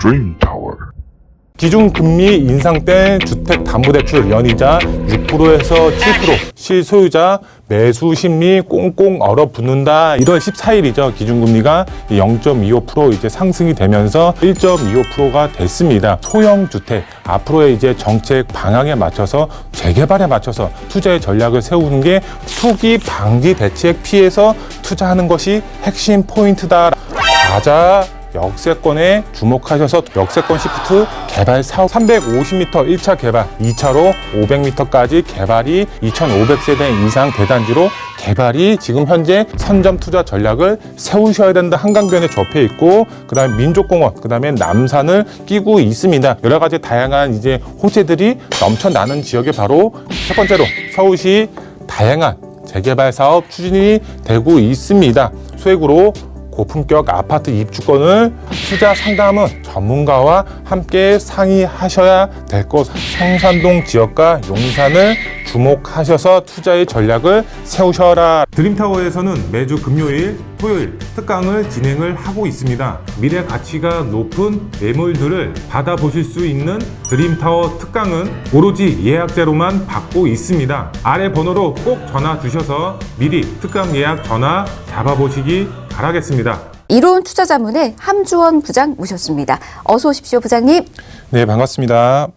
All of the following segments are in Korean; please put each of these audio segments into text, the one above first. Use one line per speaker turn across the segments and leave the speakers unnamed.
드림타워.
기준금리 인상 때 주택담보대출 연이자 6%에서 7%, 실소유자 매수 심리 꽁꽁 얼어붙는다. 1월 14일이죠. 기준금리가 0.25% 이제 상승이 되면서 1.25%가 됐습니다. 소형주택 앞으로의 이제 정책 방향에 맞춰서 재개발에 맞춰서 투자의 전략을 세우는 게 투기 방지 대책 피해서 투자하는 것이 핵심 포인트다. 가자 역세권에 주목하셔서 역세권 시프트 개발 사업 350m 1차 개발, 2차로 500m까지 개발이 2,500세대 이상 대단지로 개발이 지금 현재 선점 투자 전략을 세우셔야 된다. 한강변에 접해 있고 그다음에 민족공원, 그다음에 남산을 끼고 있습니다. 여러 가지 다양한 이제 호재들이 넘쳐나는 지역에 바로 첫 번째로 서울시 다양한 재개발 사업 추진이 되고 있습니다. 소액으로 고품격 아파트 입주권을 투자 상담은 전문가와 함께 상의하셔야 될 것. 성산동 지역과 용산을 주목하셔서 투자의 전략을 세우셔라. 드림타워에서는 매주 금요일, 토요일 특강을 진행을 하고 있습니다. 미래 가치가 높은 매물들을 받아보실 수 있는 드림타워 특강은 오로지 예약제로만 받고 있습니다. 아래 번호로 꼭 전화 주셔서 미리 특강 예약 전화 잡아보시기 바라겠습니다.
이로운 투자자문의 함주원 부장 모셨습니다. 어서 오십시오, 부장님.
네, 반갑습니다.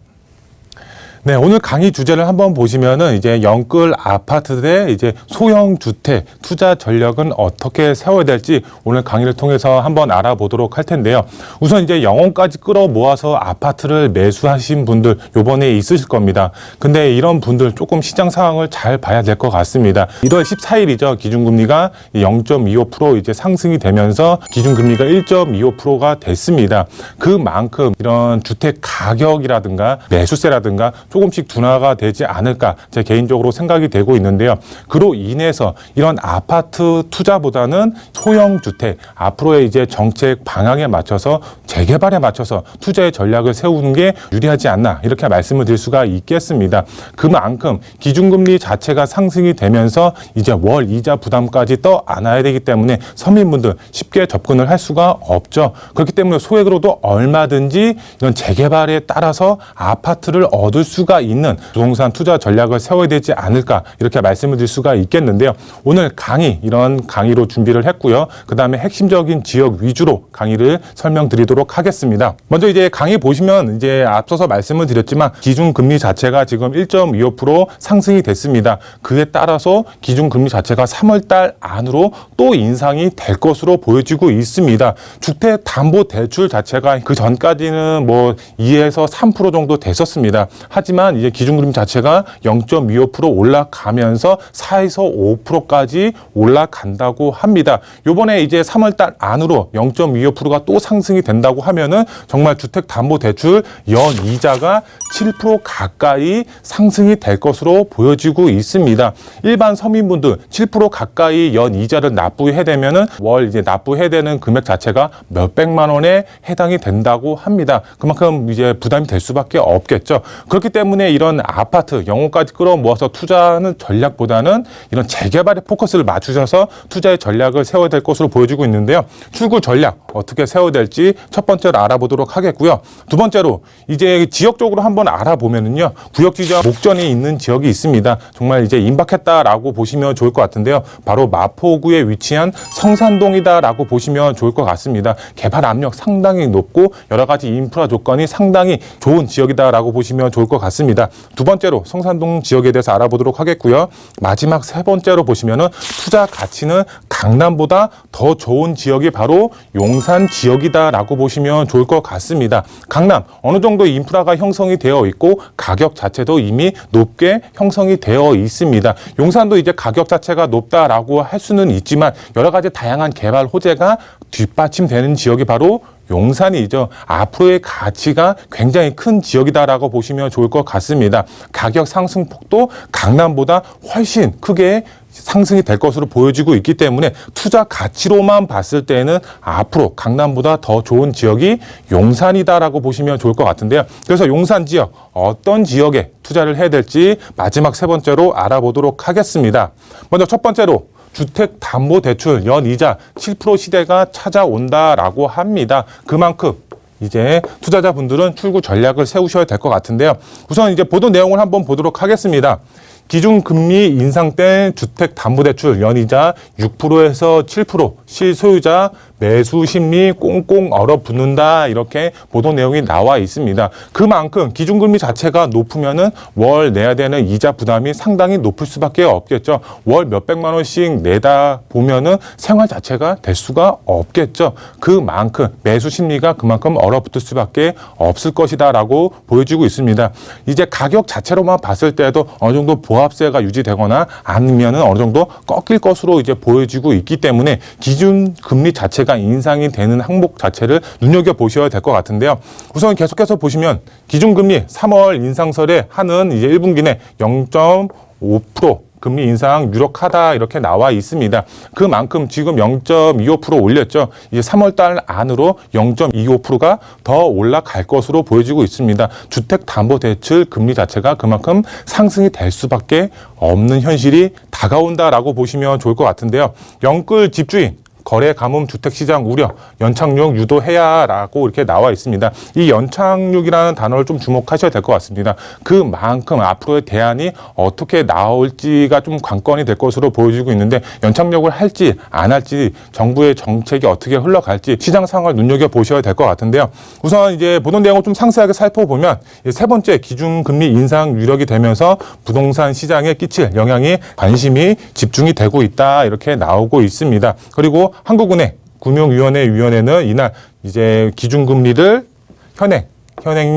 네, 오늘 강의 주제를 한번 보시면은 이제 영끌 아파트들의 이제 소형 주택 투자 전략은 어떻게 세워야 될지 오늘 강의를 통해서 한번 알아보도록 할 텐데요. 우선 이제 영혼까지 끌어 모아서 아파트를 매수하신 분들 요번에 있으실 겁니다. 근데 이런 분들 조금 시장 상황을 잘 봐야 될 것 같습니다. 1월 14일이죠. 기준금리가 0.25% 이제 상승이 되면서 기준금리가 1.25%가 됐습니다. 그만큼 이런 주택 가격이라든가 매수세라든가 조금씩 둔화가 되지 않을까 제 개인적으로 생각이 되고 있는데요. 그로 인해서 이런 아파트 투자보다는 소형 주택 앞으로의 이제 정책 방향에 맞춰서 재개발에 맞춰서 투자의 전략을 세우는 게 유리하지 않나 이렇게 말씀을 드릴 수가 있겠습니다. 그만큼 기준금리 자체가 상승이 되면서 이제 월 이자 부담까지 떠 안아야 되기 때문에 서민분들 쉽게 접근을 할 수가 없죠. 그렇기 때문에 소액으로도 얼마든지 이런 재개발에 따라서 아파트를 얻을 수가 있는 부동산 투자 전략을 세워야 되지 않을까 이렇게 말씀을 드릴 수가 있겠는데요. 오늘 강의 이런 강의로 준비를 했고요. 그 다음에 핵심적인 지역 위주로 강의를 설명드리도록 하겠습니다. 먼저 이제 강의 보시면 이제 앞서서 말씀을 드렸지만 기준금리 자체가 지금 1.25% 상승이 됐습니다. 그에 따라서 기준금리 자체가 3월달 안으로 또 인상이 될 것으로 보여지고 있습니다. 주택담보대출 자체가 그 전까지는 뭐 2에서 3% 정도 됐었습니다. 하지만 이제 기준금리 자체가 0.25% 올라가면서 4에서 5%까지 올라간다고 합니다. 요번에 이제 3월달 안으로 0.25%가 또 상승이 된다고 하면은 정말 주택담보대출 연이자가 7% 가까이 상승이 될 것으로 보여지고 있습니다. 일반 서민분들 7% 가까이 연이자를 납부해야 되면은 월 이제 납부해야 되는 금액 자체가 몇백만 원에 해당이 된다고 합니다. 그만큼 이제 부담이 될 수밖에 없겠죠. 그렇기 때문에 이런 아파트 영혼까지 끌어모아서 투자하는 전략보다는 이런 재개발에 포커스를 맞추셔서 투자의 전략을 세워야 될 것으로 보여지고 있는데요. 출구 전략 어떻게 세워야 될지 첫 번째로 알아보도록 하겠고요. 두 번째로 이제 지역적으로 한번 알아보면은요. 구역지정 목전에 있는 지역이 있습니다. 정말 이제 임박했다라고 보시면 좋을 것 같은데요. 바로 마포구에 위치한 성산동이다라고 보시면 좋을 것 같습니다. 개발 압력 상당히 높고 여러 가지 인프라 조건이 상당히 좋은 지역이다라고 보시면 좋을 것 같습니다. 두 번째로 성산동 지역에 대해서 알아보도록 하겠고요. 마지막 세 번째로 보시면은 투자 가치는 강남보다 더 좋은 지역이 바로 용산 지역이다라고 보시면 좋을 것 같습니다. 강남 어느 정도 인프라가 형성이 되어 있고 가격 자체도 이미 높게 형성이 되어 있습니다. 용산도 이제 가격 자체가 높다라고 할 수는 있지만 여러 가지 다양한 개발 호재가 뒷받침되는 지역이 바로 용산이죠. 앞으로의 가치가 굉장히 큰 지역이다라고 보시면 좋을 것 같습니다. 가격 상승폭도 강남보다 훨씬 크게 상승이 될 것으로 보여지고 있기 때문에 투자 가치로만 봤을 때는 앞으로 강남보다 더 좋은 지역이 용산이다라고 보시면 좋을 것 같은데요. 그래서 용산 지역 어떤 지역에 투자를 해야 될지 마지막 세 번째로 알아보도록 하겠습니다. 먼저 첫 번째로 주택담보대출 연이자 7% 시대가 찾아온다라고 합니다. 그만큼 이제 투자자분들은 출구 전략을 세우셔야 될 것 같은데요. 우선 이제 보도 내용을 한번 보도록 하겠습니다. 기준금리 인상 때 주택담보대출 연이자 6%에서 7%, 실소유자 매수 심리 꽁꽁 얼어붙는다, 이렇게 보도 내용이 나와 있습니다. 그만큼 기준금리 자체가 높으면은 월 내야 되는 이자 부담이 상당히 높을 수밖에 없겠죠. 월 몇백만 원씩 내다 보면은 생활 자체가 될 수가 없겠죠. 그만큼 매수 심리가 그만큼 얼어붙을 수밖에 없을 것이다라고 보여지고 있습니다. 이제 가격 자체로만 봤을 때도 어느 정도 보합세가 유지되거나 아니면은 어느 정도 꺾일 것으로 이제 보여지고 있기 때문에 기준금리 자체가 인상이 되는 항목 자체를 눈여겨보셔야 될 것 같은데요. 우선 계속해서 보시면 기준금리 3월 인상설에 하는 이제 1분기 내 0.5% 금리 인상 유력하다, 이렇게 나와 있습니다. 그만큼 지금 0.25% 올렸죠. 이제 3월 달 안으로 0.25%가 더 올라갈 것으로 보여지고 있습니다. 주택담보대출 금리 자체가 그만큼 상승이 될 수밖에 없는 현실이 다가온다라고 보시면 좋을 것 같은데요. 영끌 집주인 거래 가뭄 주택시장 우려, 연착륙 유도해야라고 이렇게 나와 있습니다. 이 연착륙이라는 단어를 좀 주목하셔야 될 것 같습니다. 그만큼 앞으로의 대안이 어떻게 나올지가 좀 관건이 될 것으로 보여지고 있는데, 연착륙을 할지 안 할지, 정부의 정책이 어떻게 흘러갈지 시장 상황을 눈여겨보셔야 될 것 같은데요. 우선 이제 보도 내용을 좀 상세하게 살펴보면, 세 번째 기준금리 인상 유력이 되면서 부동산 시장에 끼칠 영향이 관심이 집중이 되고 있다, 이렇게 나오고 있습니다. 그리고 한국은행 금융위원회는 이날 이제 기준금리를 현행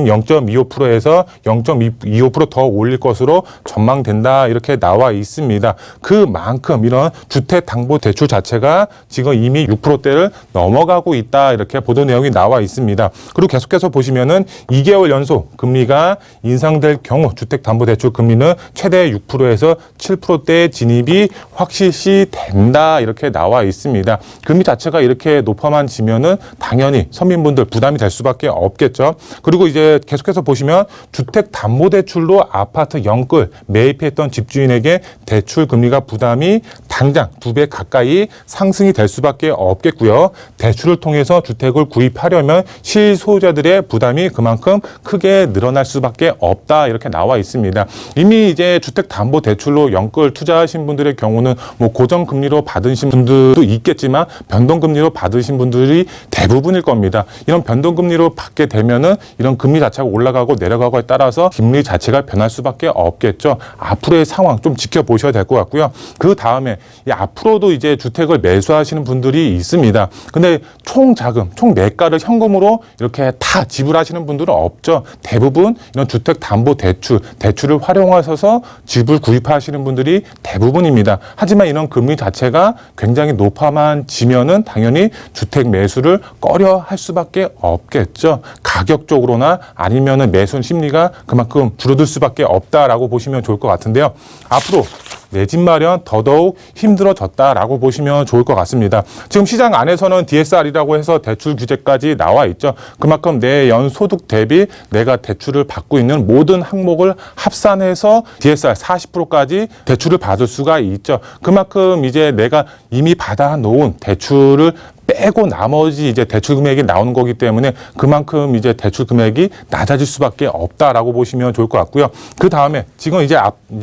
0.25%에서 0.25% 더 올릴 것으로 전망된다, 이렇게 나와 있습니다. 그만큼 이런 주택담보대출 자체가 지금 이미 6%대를 넘어가고 있다, 이렇게 보도 내용이 나와 있습니다. 그리고 계속해서 보시면은 2개월 연속 금리가 인상될 경우 주택담보대출 금리는 최대 6%에서 7%대 진입이 확실시 된다, 이렇게 나와 있습니다. 금리 자체가 이렇게 높아만 지면은 당연히 서민분들 부담이 될 수밖에 없겠죠. 그리고 이제 계속해서 보시면 주택담보대출로 아파트 영끌 매입했던 집주인에게 대출 금리가 부담이 당장 2배 가까이 상승이 될 수밖에 없겠고요. 대출을 통해서 주택을 구입하려면 실소유자들의 부담이 그만큼 크게 늘어날 수밖에 없다, 이렇게 나와 있습니다. 이미 이제 주택담보대출로 영끌 투자하신 분들의 경우는 뭐 고정금리로 받으신 분들도 있겠지만 변동금리로 받으신 분들이 대부분일 겁니다. 이런 변동금리로 받게 되면은 이런 금리 자체가 올라가고 내려가고에 따라서 금리 자체가 변할 수밖에 없겠죠. 앞으로의 상황 좀 지켜보셔야 될 것 같고요. 그 다음에 앞으로도 이제 주택을 매수하시는 분들이 있습니다. 근데 총 자금, 총 매가를 현금으로 이렇게 다 지불하시는 분들은 없죠. 대부분 이런 주택담보대출을 활용하셔서 집을 구입하시는 분들이 대부분입니다. 하지만 이런 금리 자체가 굉장히 높아만 지면은 당연히 주택 매수를 꺼려 할 수밖에 없겠죠. 가격적으로나 아니면은 매수 심리가 그만큼 줄어들 수밖에 없다라고 보시면 좋을 것 같은데요. 앞으로 내 집 마련 더더욱 힘들어졌다라고 보시면 좋을 것 같습니다. 지금 시장 안에서는 DSR이라고 해서 대출 규제까지 나와 있죠. 그만큼 내 연소득 대비 내가 대출을 받고 있는 모든 항목을 합산해서 DSR 40%까지 대출을 받을 수가 있죠. 그만큼 이제 내가 이미 받아 놓은 대출을 빼고 나머지 이제 대출 금액이 나오는 거기 때문에 그만큼 이제 대출 금액이 낮아질 수밖에 없다라고 보시면 좋을 것 같고요. 그 다음에 지금 이제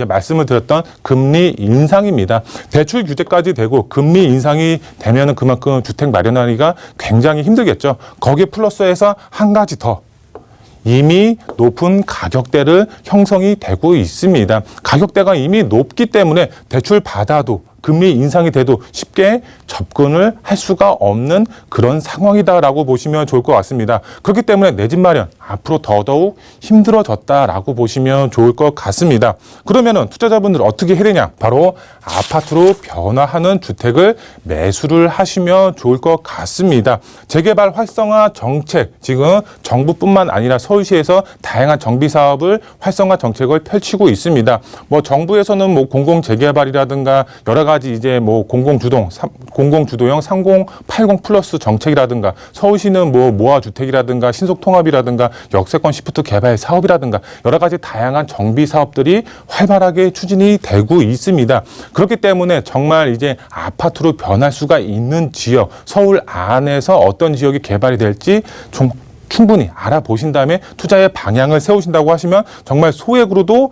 말씀을 드렸던 금리 인상입니다. 대출 규제까지 되고 금리 인상이 되면은 그만큼 주택 마련하기가 굉장히 힘들겠죠. 거기에 플러스해서 한 가지 더. 이미 높은 가격대를 형성이 되고 있습니다. 가격대가 이미 높기 때문에 대출 받아도 금리 인상이 돼도 쉽게 접근을 할 수가 없는 그런 상황이다라고 보시면 좋을 것 같습니다. 그렇기 때문에 내 집 마련 앞으로 더더욱 힘들어졌다라고 보시면 좋을 것 같습니다. 그러면은 투자자분들 어떻게 해야 되냐? 바로 아파트로 변화하는 주택을 매수를 하시면 좋을 것 같습니다. 재개발 활성화 정책, 지금 정부뿐만 아니라 서울시에서 다양한 정비 사업을 활성화 정책을 펼치고 있습니다. 뭐 정부에서는 뭐 공공 재개발이라든가 여러 가지 이제 뭐 공공주도형 3080 플러스 정책이라든가 서울시는 뭐 모아주택이라든가 신속통합이라든가 역세권 시프트 개발 사업이라든가 여러 가지 다양한 정비 사업들이 활발하게 추진이 되고 있습니다. 그렇기 때문에 정말 이제 아파트로 변할 수가 있는 지역, 서울 안에서 어떤 지역이 개발이 될지 좀 충분히 알아보신 다음에 투자의 방향을 세우신다고 하시면 정말 소액으로도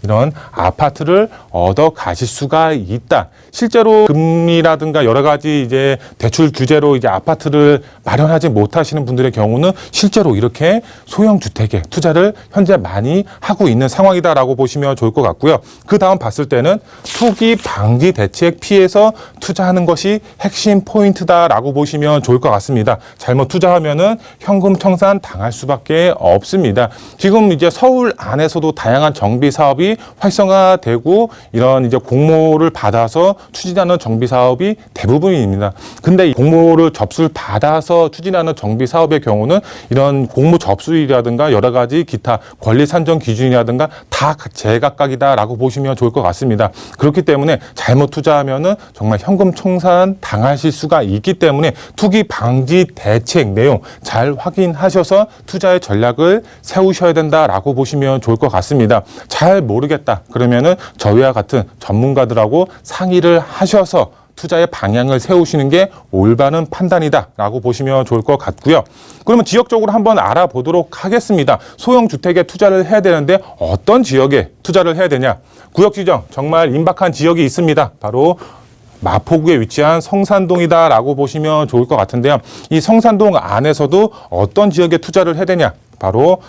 이런 아파트를 얻어 가실 수가 있다. 실제로 금리라든가 여러 가지 이제 대출 규제로 이제 아파트를 마련하지 못하시는 분들의 경우는 실제로 이렇게 소형 주택에 투자를 현재 많이 하고 있는 상황이다라고 보시면 좋을 것 같고요. 그 다음 봤을 때는 투기 방지 대책 피해서 투자하는 것이 핵심 포인트다라고 보시면 좋을 것 같습니다. 잘못 투자하면은 현금 청산 당할 수밖에 없습니다. 지금 이제 서울 안에서도 다양한 정비 사업이 활성화되고 이런 이제 공모를 받아서 추진하는 정비 사업이 대부분입니다. 근데 이 공모를 접수를 받아서 추진하는 정비 사업의 경우는 이런 공모 접수율이라든가 여러 가지 기타 권리 산정 기준이라든가 다 제각각이다라고 보시면 좋을 것 같습니다. 그렇기 때문에 잘못 투자하면은 정말 현금 청산 당하실 수가 있기 때문에 투기 방지 대책 내용 잘 확인하셔서 투자의 전략을 세우셔야 된다라고 보시면 좋을 것 같습니다. 잘 모르겠다 그러면은 저희와 같은 전문가들하고 상의를 하셔서 투자의 방향을 세우시는 게 올바른 판단이다라고 보시면 좋을 것 같고요. 그러면 지역적으로 한번 알아보도록 하겠습니다. 소형 주택에 투자를 해야 되는데 어떤 지역에 투자를 해야 되냐? 구역 지정 정말 임박한 지역이 있습니다. 바로 마포구에 위치한 성산동이다라고 보시면 좋을 것 같은데요. 이 성산동 안에서도 어떤 지역에 투자를 해야 되냐? 바로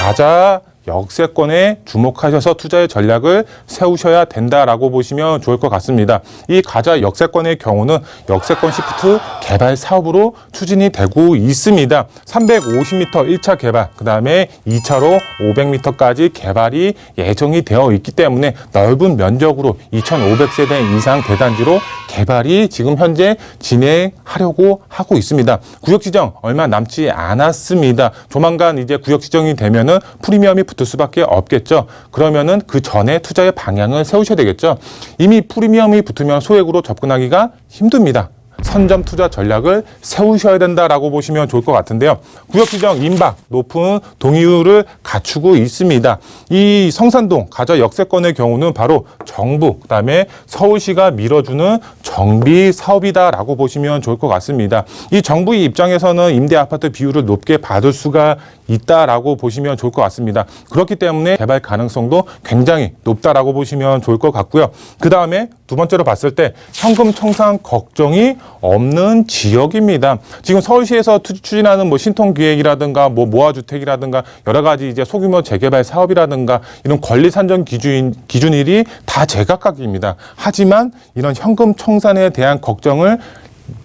가자 역세권에 주목하셔서 투자의 전략을 세우셔야 된다라고 보시면 좋을 것 같습니다. 이 가자 역세권의 경우는 역세권 시프트 개발 사업으로 추진이 되고 있습니다. 350m 1차 개발, 그 다음에 2차로 500m까지 개발이 예정이 되어 있기 때문에 넓은 면적으로 2,500세대 이상 대단지로 개발이 지금 현재 진행하려고 하고 있습니다. 구역 지정 얼마 남지 않았습니다. 조만간 이제 구역 지정이 되면은 프리미엄이 붙을 수밖에 없겠죠. 그러면은 그 전에 투자의 방향을 세우셔야 되겠죠. 이미 프리미엄이 붙으면 소액으로 접근하기가 힘듭니다. 선점 투자 전략을 세우셔야 된다라고 보시면 좋을 것 같은데요. 구역 지정 임박 높은 동의율을 갖추고 있습니다. 이 성산동 가자 역세권의 경우는 바로 정부 그다음에 서울시가 밀어주는 정비 사업이다라고 보시면 좋을 것 같습니다. 이 정부의 입장에서는 임대 아파트 비율을 높게 받을 수가 있다라고 보시면 좋을 것 같습니다. 그렇기 때문에 개발 가능성도 굉장히 높다라고 보시면 좋을 것 같고요. 그 다음에 두 번째로 봤을 때 현금 청산 걱정이 없는 지역입니다. 지금 서울시에서 추진하는 뭐 신통기획이라든가 뭐 모아주택이라든가 여러 가지 이제 소규모 재개발 사업이라든가 이런 권리 산정 기준일이 다 제각각입니다. 하지만 이런 현금 청산에 대한 걱정을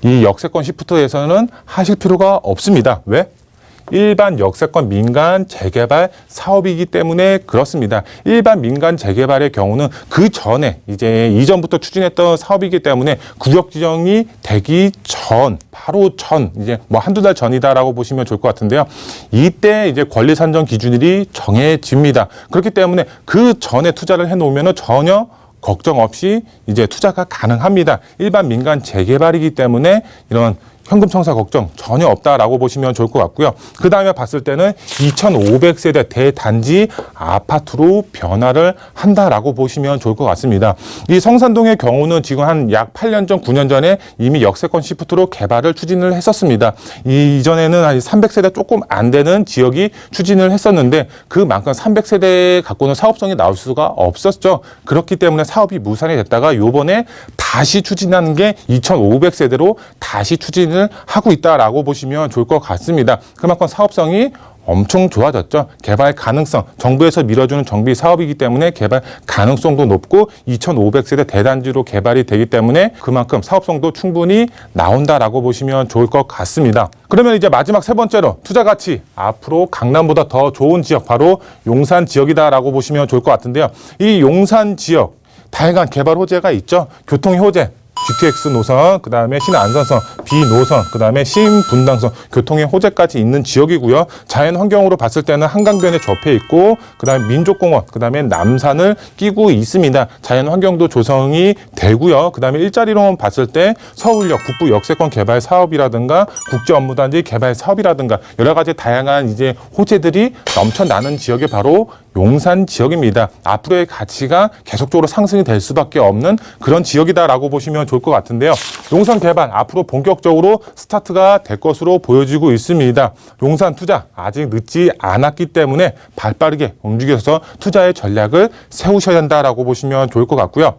이 역세권 시프트에서는 하실 필요가 없습니다. 왜? 일반 역세권 민간 재개발 사업이기 때문에 그렇습니다. 일반 민간 재개발의 경우는 그 전에 이제 이전부터 추진했던 사업이기 때문에 구역 지정이 되기 전, 바로 전, 이제 뭐 한두 달 전이다라고 보시면 좋을 것 같은데요. 이때 이제 권리 산정 기준일이 정해집니다. 그렇기 때문에 그 전에 투자를 해 놓으면은 전혀 걱정 없이 이제 투자가 가능합니다. 일반 민간 재개발이기 때문에 이런 현금 청산 걱정 전혀 없다라고 보시면 좋을 것 같고요. 그 다음에 봤을 때는 2,500세대 대단지 아파트로 변화를 한다라고 보시면 좋을 것 같습니다. 이 성산동의 경우는 지금 한 약 8년 전, 9년 전에 이미 역세권 시프트로 개발을 추진을 했었습니다. 이전에는 한 300세대 조금 안 되는 지역이 추진을 했었는데 그만큼 300세대 갖고는 사업성이 나올 수가 없었죠. 그렇기 때문에 사업이 무산이 됐다가 요번에 다시 추진하는 게 2,500세대로 다시 추진을 하고 있다라고 보시면 좋을 것 같습니다. 그만큼 사업성이 엄청 좋아졌죠. 개발 가능성, 정부에서 밀어주는 정비 사업이기 때문에 개발 가능성도 높고 2,500세대 대단지로 개발이 되기 때문에 그만큼 사업성도 충분히 나온다라고 보시면 좋을 것 같습니다. 그러면 이제 마지막 세 번째로 투자 가치, 앞으로 강남보다 더 좋은 지역, 바로 용산 지역이다라고 보시면 좋을 것 같은데요. 이 용산 지역 다양한 개발 호재가 있죠. 교통 호재, GTX 노선, 그 다음에 신안산선, B노선, 그 다음에 신분당선, 교통의 호재까지 있는 지역이고요. 자연 환경으로 봤을 때는 한강변에 접해 있고, 그 다음에 민족공원, 그 다음에 남산을 끼고 있습니다. 자연 환경도 조성이 되고요. 그 다음에 일자리로 봤을 때 서울역 북부 역세권 개발 사업이라든가 국제업무단지 개발 사업이라든가 여러 가지 다양한 이제 호재들이 넘쳐나는 지역이 바로 용산 지역입니다. 앞으로의 가치가 계속적으로 상승이 될 수밖에 없는 그런 지역이다라고 보시면 좋을 것 같은데요. 용산 개발 앞으로 본격적으로 스타트가 될 것으로 보여지고 있습니다. 용산 투자 아직 늦지 않았기 때문에 발빠르게 움직여서 투자의 전략을 세우셔야 한다라고 보시면 좋을 것 같고요.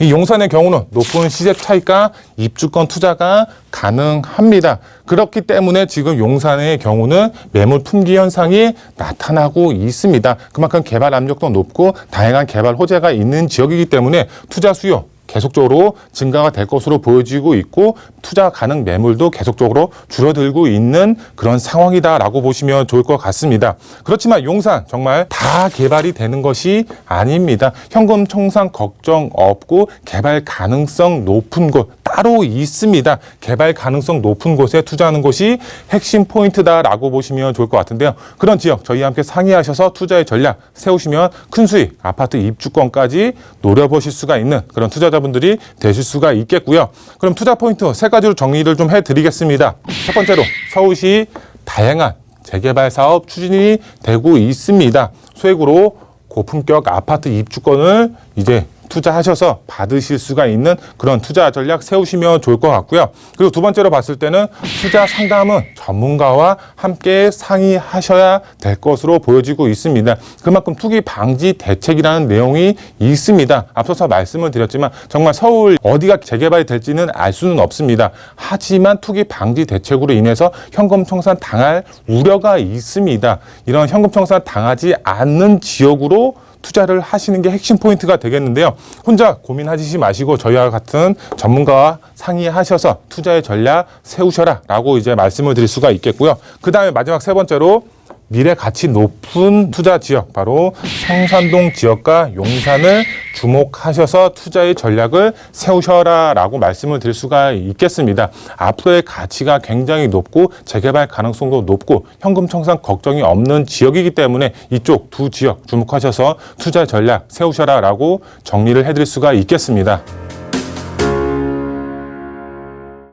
이 용산의 경우는 높은 시세 차익과 입주권 투자가 가능합니다. 그렇기 때문에 지금 용산의 경우는 매물 품귀 현상이 나타나고 있습니다. 그만큼 개발 압력도 높고 다양한 개발 호재가 있는 지역이기 때문에 투자 수요 계속적으로 증가가 될 것으로 보여지고 있고 투자 가능 매물도 계속적으로 줄어들고 있는 그런 상황이다라고 보시면 좋을 것 같습니다. 그렇지만 용산 정말 다 개발이 되는 것이 아닙니다. 현금 청산 걱정 없고 개발 가능성 높은 곳 따로 있습니다. 개발 가능성 높은 곳에 투자하는 것이 핵심 포인트다라고 보시면 좋을 것 같은데요. 그런 지역 저희와 함께 상의하셔서 투자의 전략 세우시면 큰 수익, 아파트 입주권까지 노려보실 수가 있는 그런 투자자분들이 되실 수가 있겠고요. 그럼 투자 포인트 세 가지로 정리를 좀 해드리겠습니다. 첫 번째로 서울시 다양한 재개발 사업 추진이 되고 있습니다. 소액으로 고품격 아파트 입주권을 이제 투자하셔서 받으실 수가 있는 그런 투자 전략 세우시면 좋을 것 같고요. 그리고 두 번째로 봤을 때는 투자 상담은 전문가와 함께 상의하셔야 될 것으로 보여지고 있습니다. 그만큼 투기 방지 대책이라는 내용이 있습니다. 앞서서 말씀을 드렸지만 정말 서울 어디가 재개발이 될지는 알 수는 없습니다. 하지만 투기 방지 대책으로 인해서 현금 청산 당할 우려가 있습니다. 이런 현금 청산 당하지 않는 지역으로 투자를 하시는 게 핵심 포인트가 되겠는데요. 혼자 고민하시지 마시고 저희와 같은 전문가와 상의하셔서 투자의 전략 세우셔라 라고 이제 말씀을 드릴 수가 있겠고요. 그 다음에 마지막 세 번째로 미래 가치 높은 투자 지역, 바로 성산동 지역과 용산을 주목하셔서 투자의 전략을 세우셔라 라고 말씀을 드릴 수가 있겠습니다. 앞으로의 가치가 굉장히 높고 재개발 가능성도 높고 현금 청산 걱정이 없는 지역이기 때문에 이쪽 두 지역 주목하셔서 투자 전략 세우셔라 라고 정리를 해드릴 수가 있겠습니다.